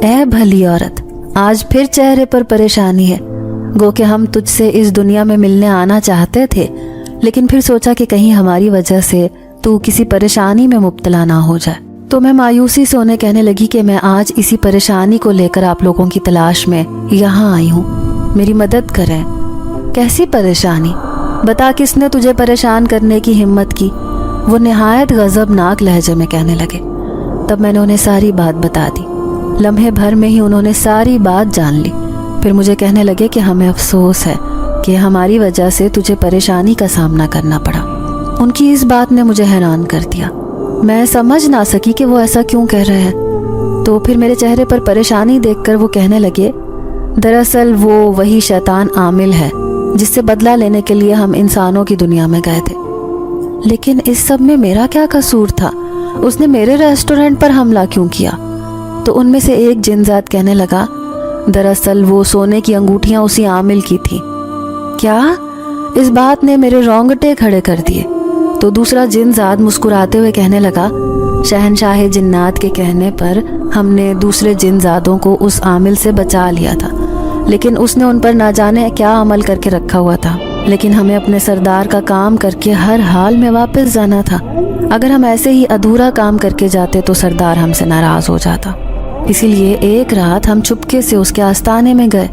اے بھلی عورت، آج پھر چہرے پر پریشانی ہے۔ گو کہ ہم تجھ سے اس دنیا میں ملنے آنا چاہتے تھے، لیکن پھر سوچا کہ کہیں ہماری وجہ سے تو کسی پریشانی میں مبتلا نہ ہو جائے۔ تو میں مایوسی سے انہیں کہنے لگی کہ میں آج اسی پریشانی کو لے کر آپ لوگوں کی تلاش میں یہاں آئی ہوں، میری مدد کریں۔ کیسی پریشانی؟ بتا، کس نے تجھے پریشان کرنے کی ہمت کی؟ وہ نہایت غضبناک لہجے میں کہنے لگے۔ تب میں نے انہیں ساری بات بتا دی۔ لمحے بھر میں ہی انہوں نے ساری بات جان لی۔ پھر مجھے کہنے لگے کہ ہمیں افسوس ہے کہ ہماری وجہ سے تجھے پریشانی کا سامنا کرنا پڑا۔ ان کی اس بات نے مجھے حیران کر دیا۔ میں سمجھ نہ سکی کہ وہ ایسا کیوں کہہ رہے ہیں۔ تو پھر میرے چہرے پر پریشانی دیکھ کر وہ کہنے لگے، دراصل وہ وہی شیطان عامل ہے جس سے بدلہ لینے کے لیے ہم انسانوں کی دنیا میں گئے تھے۔ لیکن اس سب میں میرا کیا قصور تھا؟ اس نے میرے ریسٹورنٹ پر حملہ کیوں کیا؟ تو ان میں سے ایک جن ذات کہنے لگا، دراصل وہ سونے کی انگوٹھیاں اسی عامل کی تھی۔ کیا؟ اس بات نے میرے رونگٹے کھڑے کر دیے۔ تو دوسرا جن ذات مسکراتے ہوئے کہنے لگا، شہنشاہ جنات کے کہنے پر ہم نے دوسرے جن ذاتوں کو اس عامل سے بچا لیا تھا، لیکن اس نے ان پر نہ جانے کیا عمل کر کے رکھا ہوا تھا۔ لیکن ہمیں اپنے سردار کا کام کر کے ہر حال میں واپس جانا تھا۔ اگر ہم ایسے ہی ادھورا کام کر کے جاتے تو سردار ہم سے ناراض ہو جاتا۔ اسی لیے ایک رات ہم چپکے سے اس کے آستانے میں گئے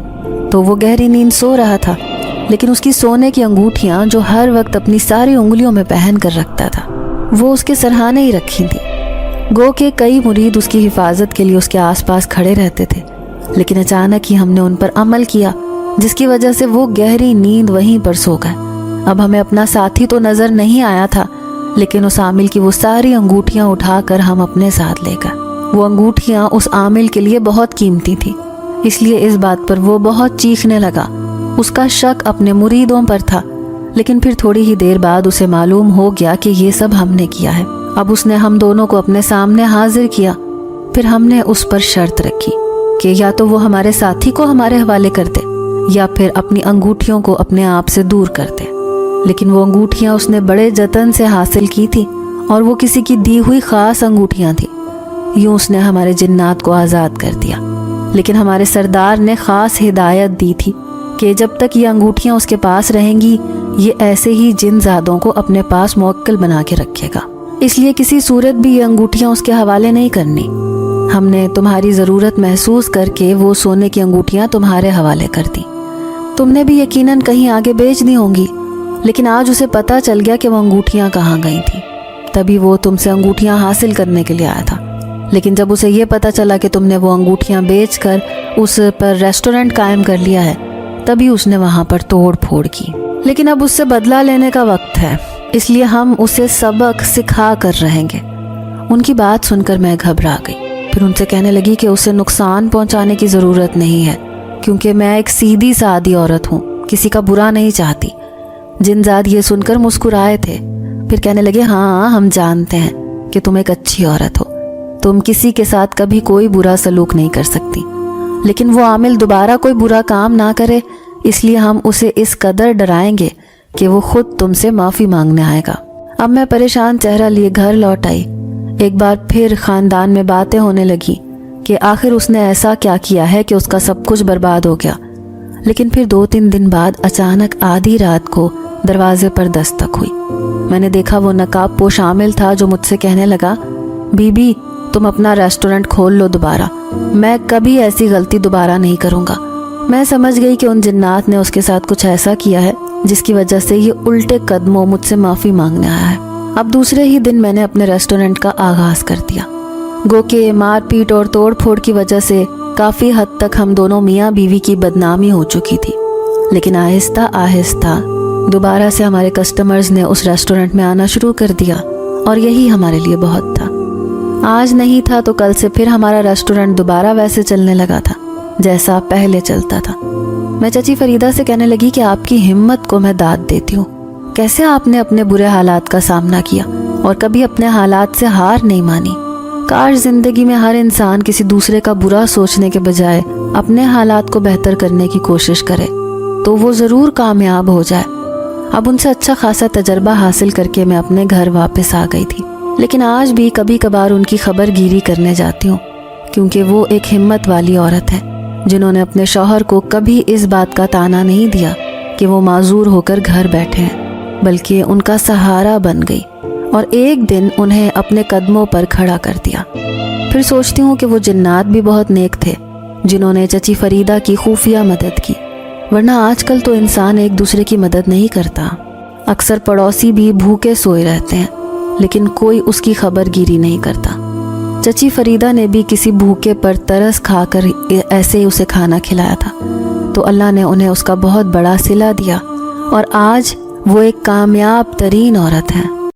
تو وہ گہری نیند سو رہا تھا، لیکن اس کی سونے کی انگوٹھیاں جو ہر وقت اپنی ساری انگلیوں میں پہن کر رکھتا تھا وہ اس کے سرہانے ہی رکھی تھی۔ گو کہ کئی مرید اس کی حفاظت کے لیے اس کے آس پاس کھڑے رہتے تھے، لیکن اچانک ہی ہم نے ان پر عمل کیا، جس کی وجہ سے وہ گہری نیند وہیں پر سو گئے۔ اب ہمیں اپنا ساتھی تو نظر نہیں آیا تھا، لیکن اس عامل کی وہ ساری انگوٹھیاں اٹھا کر ہم اپنے ساتھ لے گئے۔ وہ انگوٹھیاں اس عامل کے لیے بہت قیمتی تھی، اس لیے اس بات پر وہ بہت چیخنے لگا۔ اس کا شک اپنے مریدوں پر تھا، لیکن پھر تھوڑی ہی دیر بعد اسے معلوم ہو گیا کہ یہ سب ہم نے کیا ہے۔ اب اس نے ہم دونوں کو اپنے سامنے حاضر کیا۔ پھر ہم نے اس پر شرط رکھی کہ یا تو وہ ہمارے ساتھی کو ہمارے حوالے کر دے یا پھر اپنی انگوٹھیوں کو اپنے آپ سے دور کر دے۔ لیکن وہ انگوٹھیاں اس نے بڑے جتن سے حاصل کی تھی اور وہ کسی کی دی ہوئی خاص انگوٹھیاں تھیں۔ یوں اس نے ہمارے جنات کو آزاد کر دیا، لیکن ہمارے سردار نے خاص ہدایت دی تھی کہ جب تک یہ انگوٹھیاں اس کے پاس رہیں گی یہ ایسے ہی جن زادوں کو اپنے پاس موکل بنا کے رکھے گا، اس لیے کسی صورت بھی یہ انگوٹھیاں اس کے حوالے نہیں کرنی۔ ہم نے تمہاری ضرورت محسوس کر کے وہ سونے کی انگوٹھیاں تمہارے حوالے کر دی۔ تم نے بھی یقیناً کہیں آگے بیچ دی ہوں گی، لیکن آج اسے پتہ چل گیا کہ وہ انگوٹھیاں کہاں گئی تھیں، تبھی وہ تم سے انگوٹھیاں حاصل کرنے کے لیے آیا تھا۔ لیکن جب اسے یہ پتہ چلا کہ تم نے وہ انگوٹھیاں بیچ کر اس پر ریسٹورنٹ قائم کر لیا ہے، تبھی اس نے وہاں پر توڑ پھوڑ کی۔ لیکن اب اس سے بدلہ لینے کا وقت ہے، اس لیے ہم اسے سبق سکھا کر رہیں گے۔ ان کی بات سن کر میں گھبرا گئی۔ پھر ان سے کہنے لگی کہ اسے نقصان پہنچانے کی ضرورت نہیں ہے، کیونکہ میں ایک سیدھی سادی عورت ہوں، کسی کا برا نہیں چاہتی۔ جنزاد یہ سن کر مسکرائے تھے، پھر کہنے لگے، ہاں ہم جانتے ہیں کہ تم ایک اچھی عورت ہو، تم کسی کے ساتھ کبھی کوئی برا سلوک نہیں کر سکتی، لیکن وہ عامل دوبارہ کوئی برا کام نہ کرے، اس لیے ہم اسے اس قدر ڈرائیں گے کہ وہ خود تم سے معافی مانگنے آئے گا۔ اب میں پریشان چہرہ لیے گھر لوٹ آئی۔ ایک بار پھر خاندان میں باتیں ہونے لگی کہ آخر اس نے ایسا کیا کیا ہے کہ اس کا سب کچھ برباد ہو گیا۔ لیکن پھر 2-3 دن بعد اچانک آدھی رات کو دروازے پر دستک ہوئی۔ میں نے دیکھا وہ نقاب پوش عامل تھا جو مجھ سے کہنے لگا، بی بی تم اپنا ریسٹورنٹ کھول لو دوبارہ، میں کبھی ایسی غلطی دوبارہ نہیں کروں گا۔ میں سمجھ گئی کہ ان جنات نے اس کے ساتھ کچھ ایسا کیا ہے جس کی وجہ سے یہ الٹے قدموں مجھ سے معافی مانگنے آیا ہے۔ اب دوسرے ہی دن میں نے اپنے ریسٹورنٹ کا آغاز کر دیا۔ گو کہ مار پیٹ اور توڑ پھوڑ کی وجہ سے کافی حد تک ہم دونوں میاں بیوی کی بدنامی ہو چکی تھی، لیکن آہستہ آہستہ دوبارہ سے ہمارے کسٹمرز نے اس ریسٹورنٹ میں آنا شروع کر دیا، اور یہی ہمارے لیے بہت تھا۔ آج نہیں تھا تو کل سے پھر ہمارا ریسٹورنٹ دوبارہ ویسے چلنے لگا تھا جیسا پہلے چلتا تھا۔ میں چچی فریدہ سے کہنے لگی کہ آپ کی ہمت کو میں داد دیتی ہوں، کیسے آپ نے اپنے برے حالات کا سامنا کیا اور کبھی اپنے حالات سے ہار نہیں مانی۔ کاش زندگی میں ہر انسان کسی دوسرے کا برا سوچنے کے بجائے اپنے حالات کو بہتر کرنے کی کوشش کرے تو وہ ضرور کامیاب ہو جائے۔ اب ان سے اچھا خاصا تجربہ حاصل کر کے میں اپنے گھر واپس آ گئی تھی، لیکن آج بھی کبھی کبھار ان کی خبر گیری کرنے جاتی ہوں کیونکہ وہ ایک ہمت والی عورت ہے جنہوں نے اپنے شوہر کو کبھی اس بات کا طعنہ نہیں دیا کہ وہ معذور ہو کر گھر بیٹھے ہیں، بلکہ ان کا سہارا بن گئی اور ایک دن انہیں اپنے قدموں پر کھڑا کر دیا۔ پھر سوچتی ہوں کہ وہ جنات بھی بہت نیک تھے جنہوں نے چچی فریدہ کی خفیہ مدد کی، ورنہ آج کل تو انسان ایک دوسرے کی مدد نہیں کرتا۔ اکثر پڑوسی بھی بھوکے سوئے رہتے ہیں لیکن کوئی اس کی خبر گیری نہیں کرتا۔ چچی فریدہ نے بھی کسی بھوکے پر ترس کھا کر ایسے ہی اسے کھانا کھلایا تھا، تو اللہ نے انہیں اس کا بہت بڑا صلہ دیا اور آج وہ ایک کامیاب ترین عورت ہیں۔